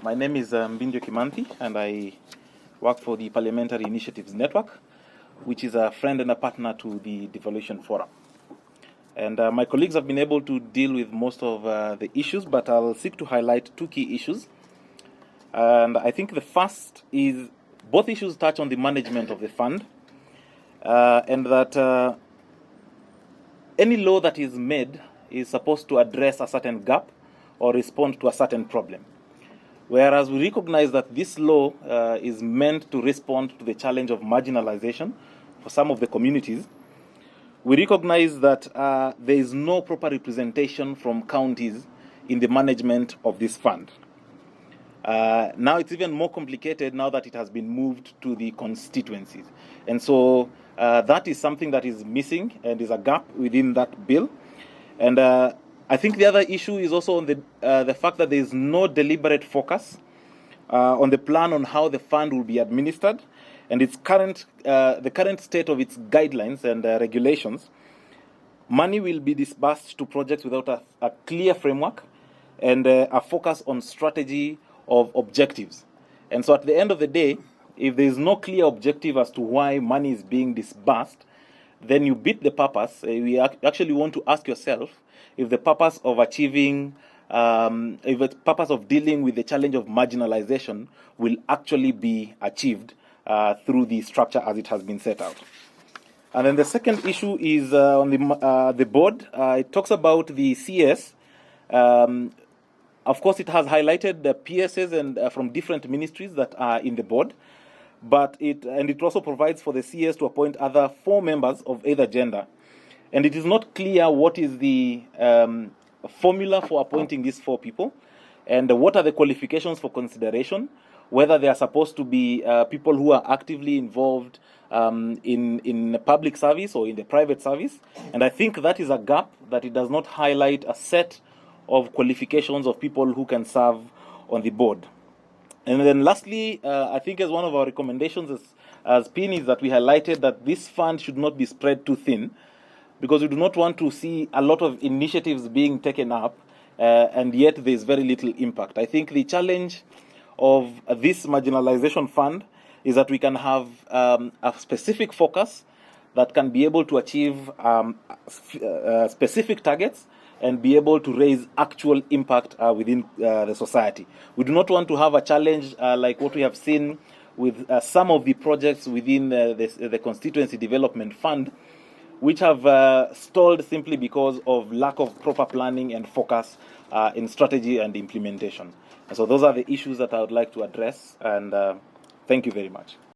My name is Mbindyo Kimanthi, and I work for the Parliamentary Initiatives Network, which is a friend and a partner to the Devolution Forum. And my colleagues have been able to deal with most of the issues, but I'll seek to highlight two key issues. And I think the first is both issues touch on the management of the fund, and that any law that is made is supposed to address a certain gap or respond to a certain problem. Whereas we recognize that this law is meant to respond to the challenge of marginalization for some of the communities, we recognize that there is no proper representation from counties in the management of this fund. Now it's even more complicated now that it has been moved to the constituencies. And so that is something that is missing and is a gap within that bill. And I think the other issue is also on the fact that there is no deliberate focus on the plan on how the fund will be administered and its the current state of its guidelines and regulations. Money will be disbursed to projects without a clear framework and a focus on strategy of objectives. And so at the end of the day, if there is no clear objective as to why money is being disbursed, then you beat the purpose. We actually want to ask yourself if the purpose of achieving, if the purpose of dealing with the challenge of marginalization will actually be achieved through the structure as it has been set out. And then the second issue is on the board. It talks about the CS. Of course, it has highlighted the PSs and from different ministries that are in the board. But it also provides for the CS to appoint other 4 members of either gender. And it is not clear what is the formula for appointing these 4 people and what are the qualifications for consideration, whether they are supposed to be people who are actively involved in public service or in the private service. And I think that is a gap, that it does not highlight a set of qualifications of people who can serve on the board. And then lastly, I think as one of our recommendations as PIN is that we highlighted that this fund should not be spread too thin, because we do not want to see a lot of initiatives being taken up and yet there is very little impact. I think the challenge of this marginalization fund is that we can have a specific focus that can be able to achieve specific targets and be able to raise actual impact within the society. We do not want to have a challenge like what we have seen with some of the projects within the Constituency Development Fund, which have stalled simply because of lack of proper planning and focus in strategy and implementation. And so those are the issues that I would like to address, and thank you very much.